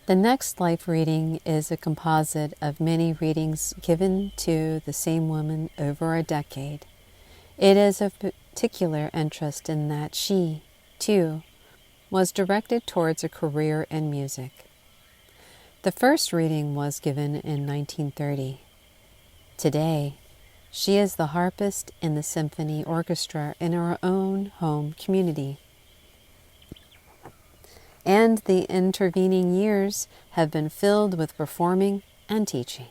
The next life reading is a composite of many readings given to the same woman over a decade. It is of particular interest in that she, too, was directed towards a career in music. The first reading was given in 1930. Today, she is the harpist in the symphony orchestra in her own home community. And the intervening years have been filled with performing and teaching.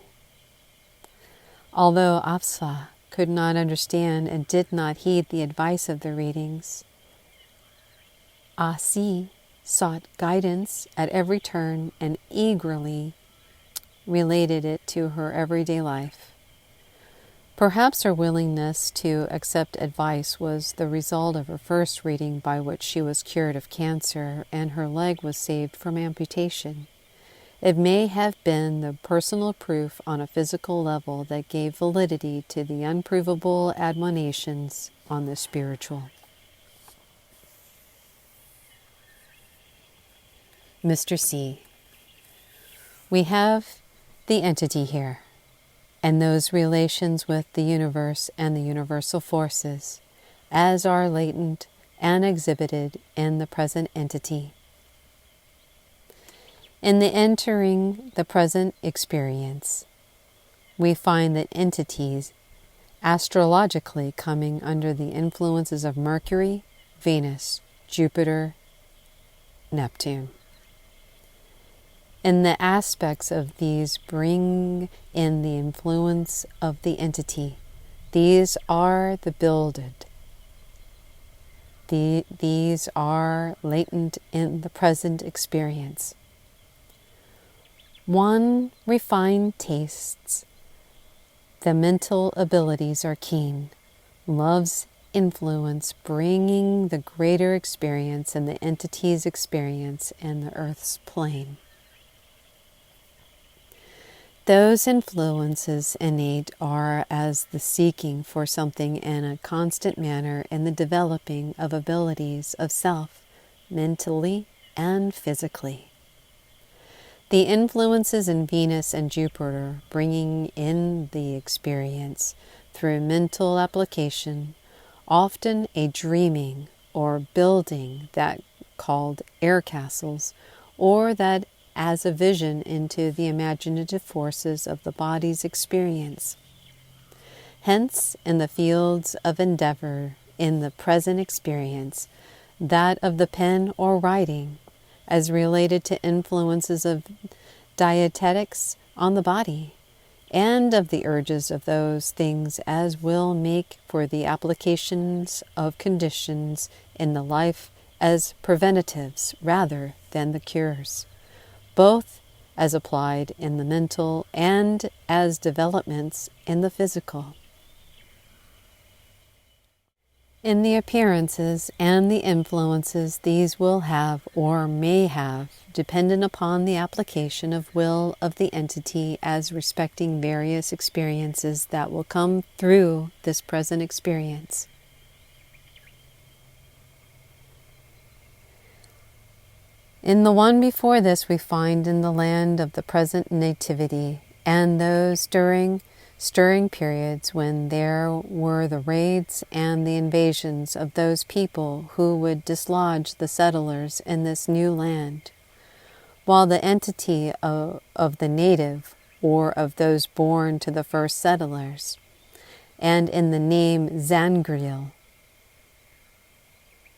Although Afsa could not understand and did not heed the advice of the readings, Asi sought guidance at every turn and eagerly related it to her everyday life. Perhaps her willingness to accept advice was the result of her first reading, by which she was cured of cancer and her leg was saved from amputation. It may have been the personal proof on a physical level that gave validity to the unprovable admonitions on the spiritual. Mr. C. We have the entity here, and those relations with the universe and the universal forces, as are latent and exhibited in the present entity. In the entering the present experience, we find that entities astrologically coming under the influences of Mercury, Venus, Jupiter, Neptune. And the aspects of these bring in the influence of the entity. These are the builded. These are latent in the present experience. One refined tastes. The mental abilities are keen. Love's influence bringing the greater experience and the entity's experience in the earth's plane. Those influences innate are as the seeking for something in a constant manner in the developing of abilities of self, mentally and physically. The influences in Venus and Jupiter bringing in the experience through mental application, often a dreaming or building that called air castles, or that as a vision into the imaginative forces of the body's experience. Hence, in the fields of endeavor in the present experience, that of the pen or writing, as related to influences of dietetics on the body, and of the urges of those things as will make for the applications of conditions in the life as preventives rather than the cures, both as applied in the mental and as developments in the physical. In the appearances and the influences these will have or may have, dependent upon the application of will of the entity as respecting various experiences that will come through this present experience. In the one before this we find in the land of the present nativity, and those stirring periods when there were the raids and the invasions of those people who would dislodge the settlers in this new land, while the entity of the native, or of those born to the first settlers, and in the name Zangriel.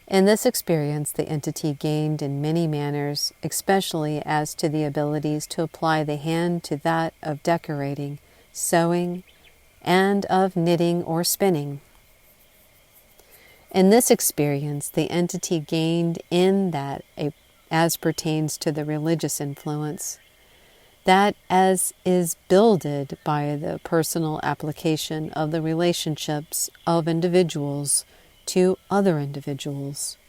In this experience, the entity gained in many manners, especially as to the abilities to apply the hand to that of decorating, sewing, and of knitting or spinning. In this experience, the entity gained in that as pertains to the religious influence, that as is builded by the personal application of the relationships of individuals to other individuals.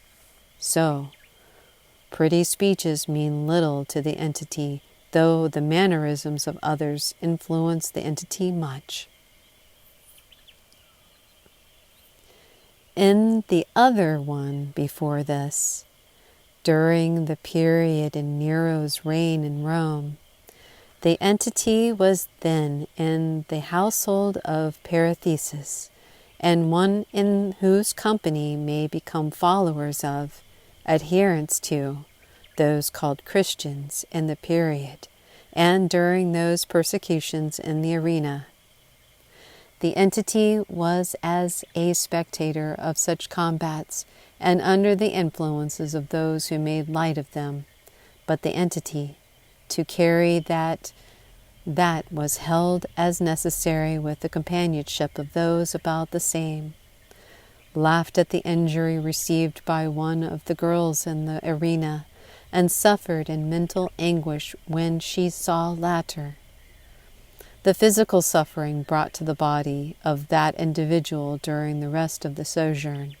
So, pretty speeches mean little to the entity, though the mannerisms of others influence the entity much. In the other one before this, during the period in Nero's reign in Rome, the entity was then in the household of Parathesis, and one in whose company may become followers of, adherents to, those called Christians in the period, and during those persecutions in the arena. The entity was as a spectator of such combats and under the influences of those who made light of them, but the entity, to carry that was held as necessary with the companionship of those about the same, laughed at the injury received by one of the girls in the arena, and suffered in mental anguish when she saw latter. The physical suffering brought to the body of that individual during the rest of the sojourn.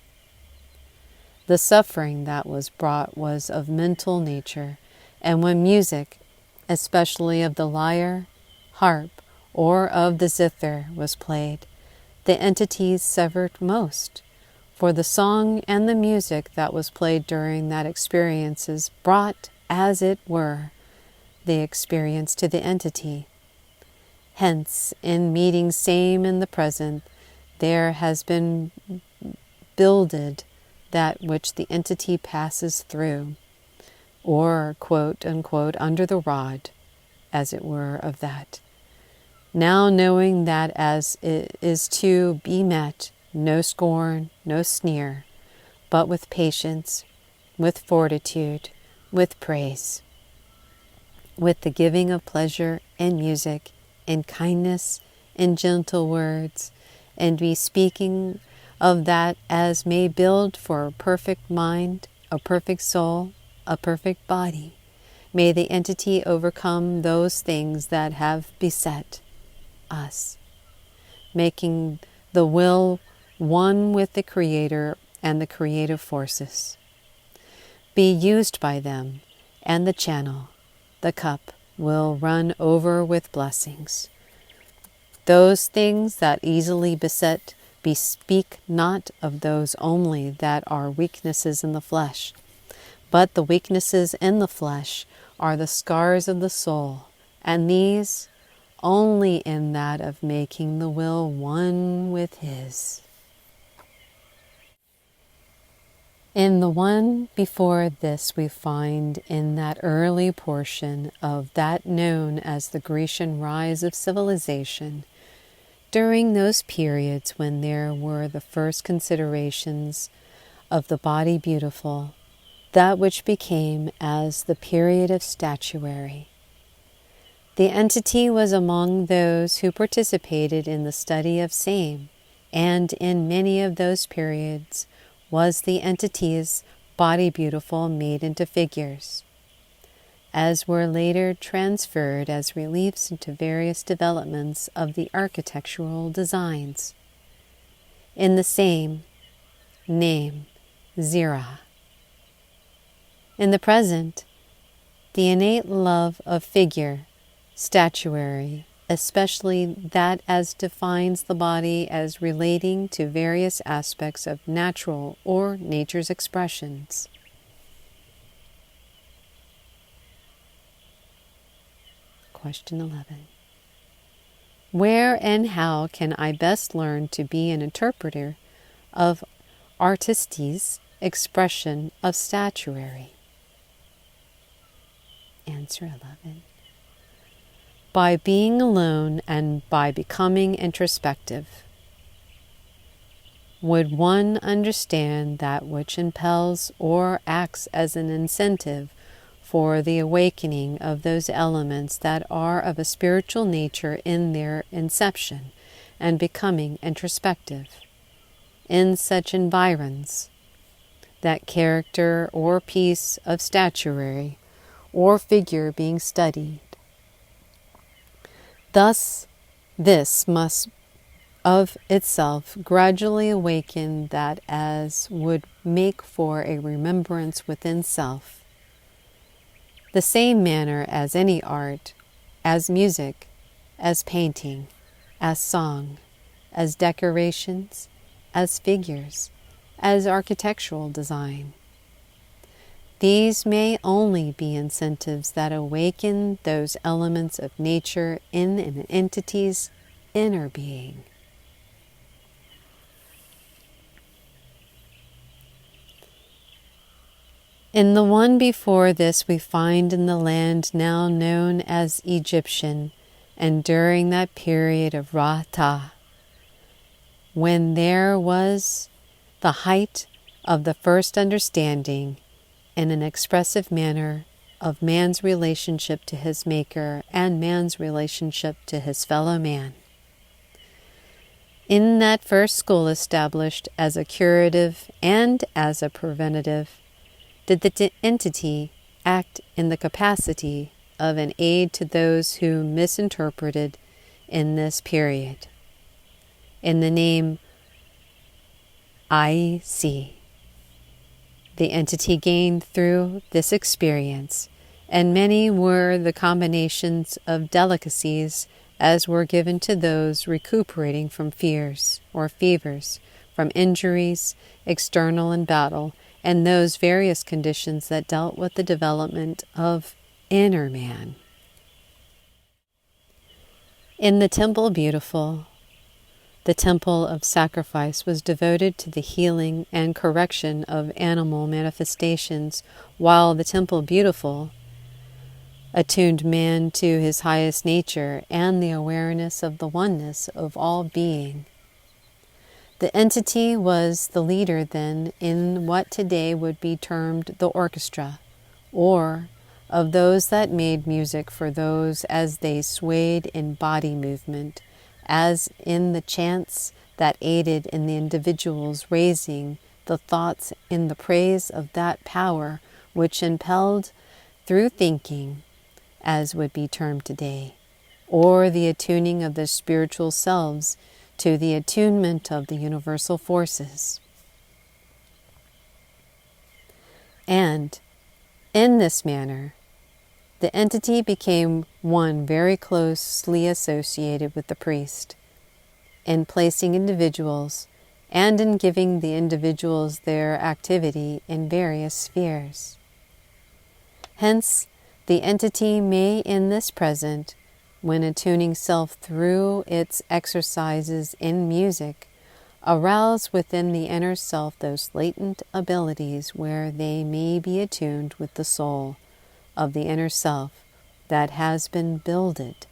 The suffering that was brought was of mental nature, and when music, especially of the lyre, harp, or of the zither, was played, the entities suffered most, for the song and the music that was played during that experiences brought, as it were, the experience to the entity. Hence, in meeting same in the present, there has been builded that which the entity passes through, or, quote unquote, under the rod, as it were, of that. Now knowing that as it is to be met, no scorn, no sneer, but with patience, with fortitude, with praise, with the giving of pleasure in music, in kindness, in gentle words, and be speaking of that as may build for a perfect mind, a perfect soul, a perfect body. May the entity overcome those things that have beset us, making the will one with the Creator and the creative forces. Be used by them, and the channel, the cup, will run over with blessings. Those things that easily beset, bespeak not of those only that are weaknesses in the flesh, but the weaknesses in the flesh are the scars of the soul, and these only in that of making the will one with His. In the one before this we find in that early portion of that known as the Grecian rise of civilization, during those periods when there were the first considerations of the body beautiful, that which became as the period of statuary. The entity was among those who participated in the study of same, and in many of those periods was the entity's body beautiful made into figures, as were later transferred as reliefs into various developments of the architectural designs. In the same name, Zira. In the present, the innate love of figure, statuary, especially that as defines the body as relating to various aspects of natural or nature's expressions. Question 11. Where and how can I best learn to be an interpreter of artiste's expression of statuary? Answer 11. By being alone and by becoming introspective. Would one understand that which impels or acts as an incentive for the awakening of those elements that are of a spiritual nature in their inception and becoming introspective? In such environs, that character or piece of statuary or figure being studied, thus, this must of itself gradually awaken that as would make for a remembrance within self. The same manner as any art, as music, as painting, as song, as decorations, as figures, as architectural design. These may only be incentives that awaken those elements of nature in an entity's inner being. In the one before this we find in the land now known as Egyptian, and during that period of Ra-ta, when there was the height of the first understanding in an expressive manner of man's relationship to his Maker and man's relationship to his fellow man. In that first school established as a curative and as a preventative, did the entity act in the capacity of an aid to those who misinterpreted in this period. In the name A.R.E, the entity gained through this experience, and many were the combinations of delicacies as were given to those recuperating from fears or fevers, from injuries, external in battle, and those various conditions that dealt with the development of inner man. In the temple beautiful, the temple of sacrifice was devoted to the healing and correction of animal manifestations, while the temple beautiful attuned man to his highest nature and the awareness of the oneness of all being. The entity was the leader then in what today would be termed the orchestra, or of those that made music for those as they swayed in body movement, as in the chants that aided in the individuals raising the thoughts in the praise of that power which impelled through thinking, as would be termed today, or the attuning of the spiritual selves to the attunement of the universal forces. And in this manner, the entity became one very closely associated with the priest, in placing individuals and in giving the individuals their activity in various spheres. Hence, the entity may in this present, when attuning self through its exercises in music, arouse within the inner self those latent abilities where they may be attuned with the soul of the inner self that has been builded.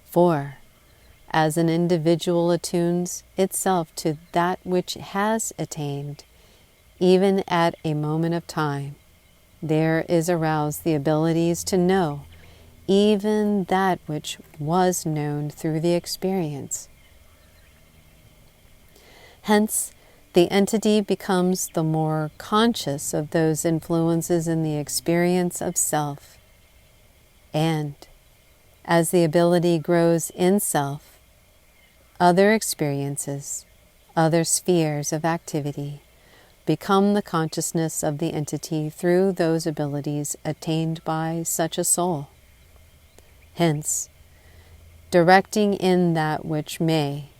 For, as an individual attunes itself to that which has attained, even at a moment of time, there is aroused the abilities to know even that which was known through the experience. Hence, the entity becomes the more conscious of those influences in the experience of self. And, as the ability grows in self, other experiences, other spheres of activity, become the consciousness of the entity through those abilities attained by such a soul. Hence, directing in that which may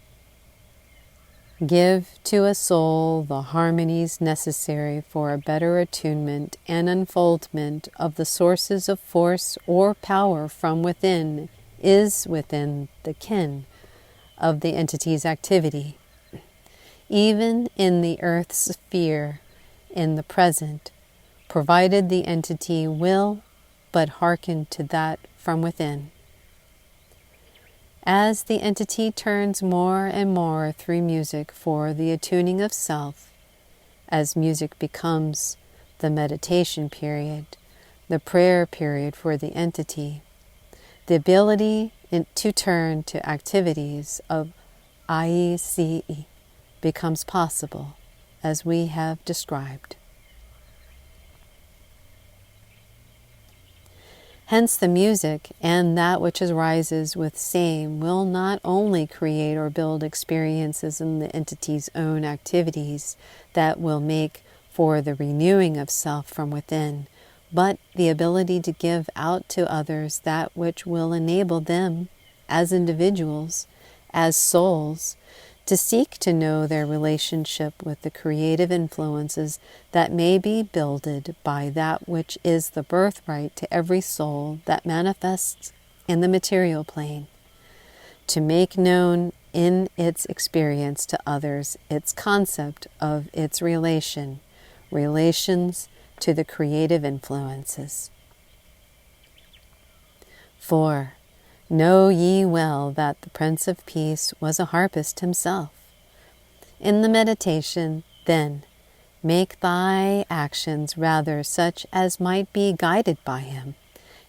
give to a soul the harmonies necessary for a better attunement and unfoldment of the sources of force or power from within is within the ken of the entity's activity. Even in the earth's sphere in the present, provided the entity will but hearken to that from within. As the entity turns more and more through music for the attuning of self, as music becomes the meditation period, the prayer period for the entity, the ability to turn to activities of A.R.E becomes possible, as we have described. Hence the music and that which arises with same will not only create or build experiences in the entity's own activities that will make for the renewing of self from within, but the ability to give out to others that which will enable them, as individuals, as souls, to seek to know their relationship with the creative influences that may be builded by that which is the birthright to every soul that manifests in the material plane, to make known in its experience to others its concept of its relations to the creative influences. 4. Know ye well that the Prince of Peace was a harpist himself. In the meditation, then, make thy actions rather such as might be guided by him,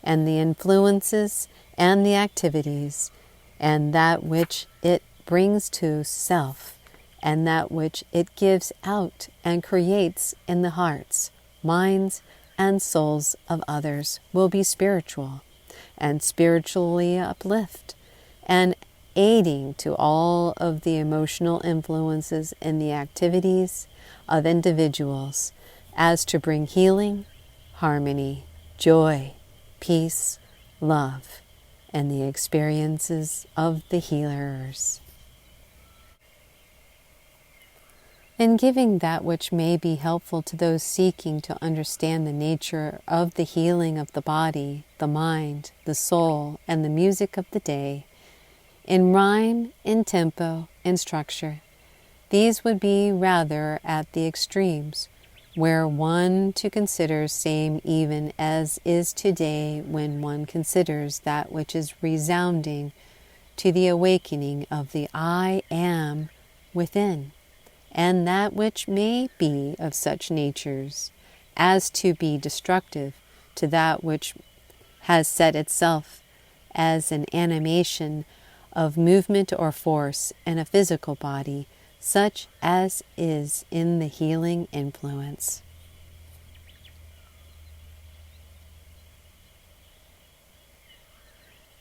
and the influences and the activities, and that which it brings to self, and that which it gives out and creates in the hearts, minds, and souls of others will be spiritual, and spiritually uplift, and aiding to all of the emotional influences in the activities of individuals as to bring healing, harmony, joy, peace, love, and the experiences of the healers. In giving that which may be helpful to those seeking to understand the nature of the healing of the body, the mind, the soul, and the music of the day, in rhyme, in tempo, in structure, these would be rather at the extremes, where one to consider same even as is today when one considers that which is resounding to the awakening of the I am within, and that which may be of such natures as to be destructive to that which has set itself as an animation of movement or force in a physical body, such as is in the healing influence.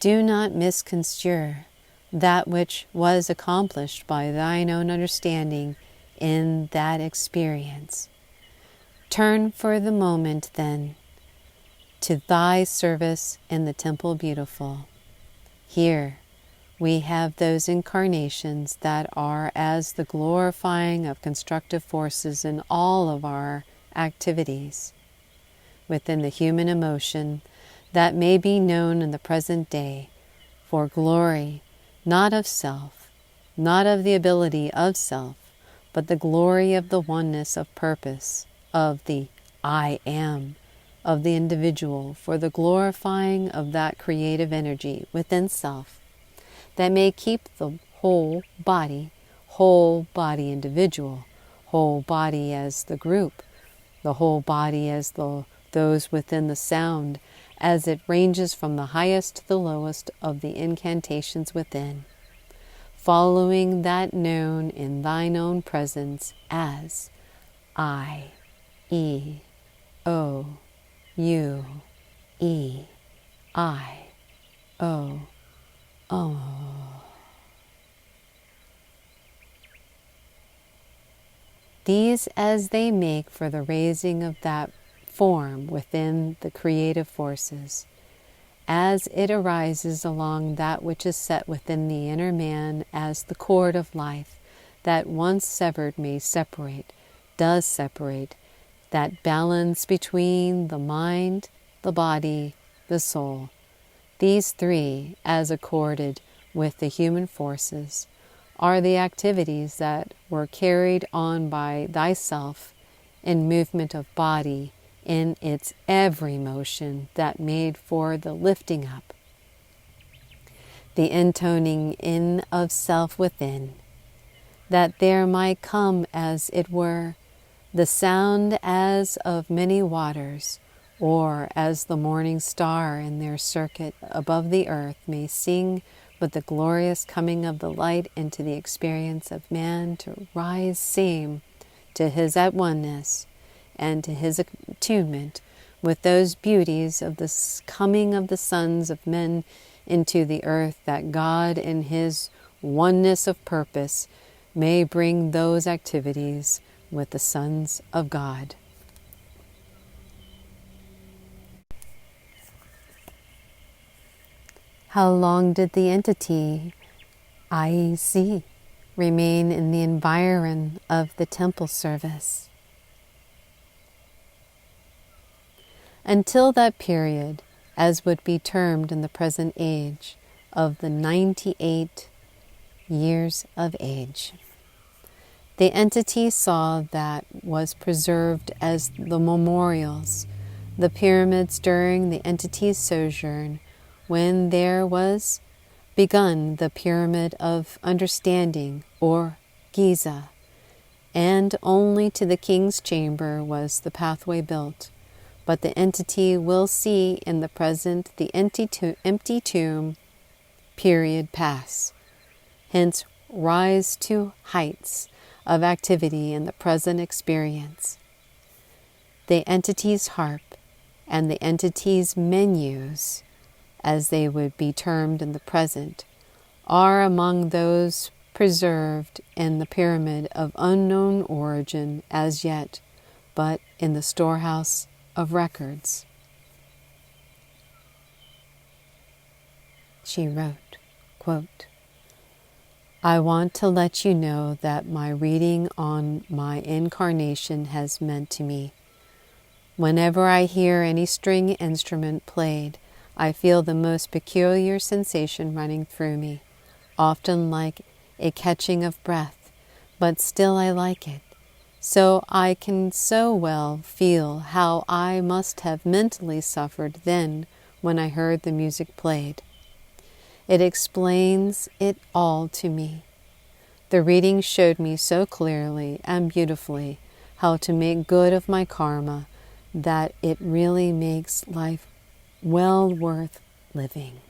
Do not misconstrue that which was accomplished by thine own understanding in that experience. Turn for the moment, then, to thy service in the Temple Beautiful. Here we have those incarnations that are as the glorifying of constructive forces in all of our activities. Within the human emotion that may be known in the present day for glory, not of self, not of the ability of self, but the glory of the oneness of purpose, of the I am, of the individual, for the glorifying of that creative energy within self, that may keep the whole body individual, whole body as the group, the whole body as those within the sound, as it ranges from the highest to the lowest of the incantations within, following that known in thine own presence as I, E, O, U, E, I, O, O. These as they make for the raising of that form within the creative forces, as it arises along that which is set within the inner man as the cord of life, that once severed may separate, does separate, that balance between the mind, the body, the soul. These three, as accorded with the human forces, are the activities that were carried on by thyself in movement of body, in its every motion that made for the lifting up, the intoning in of self within, that there might come, as it were, the sound as of many waters, or as the morning star in their circuit above the earth may sing with the glorious coming of the light into the experience of man to rise same to his at oneness and to his attunement with those beauties of the coming of the sons of men into the earth, that God in his oneness of purpose may bring those activities with the sons of God. How long did the entity I.C. remain in the environ of the temple service. Until that period, as would be termed in the present age, of the 98 years of age. The entity saw that was preserved as the memorials, the pyramids during the entity's sojourn, when there was begun the pyramid of understanding, or Giza, and only to the king's chamber was the pathway built. But the entity will see in the present the empty tomb period pass, hence rise to heights of activity in the present experience. The entity's harp and the entity's menus, as they would be termed in the present, are among those preserved in the pyramid of unknown origin as yet, but in the storehouse of records. She wrote, quote, I want to let you know that my reading on my incarnation has meant to me. Whenever I hear any string instrument played, I feel the most peculiar sensation running through me, often like a catching of breath, but still I like it. So I can so well feel how I must have mentally suffered then when I heard the music played. It explains it all to me. The reading showed me so clearly and beautifully how to make good of my karma that it really makes life well worth living.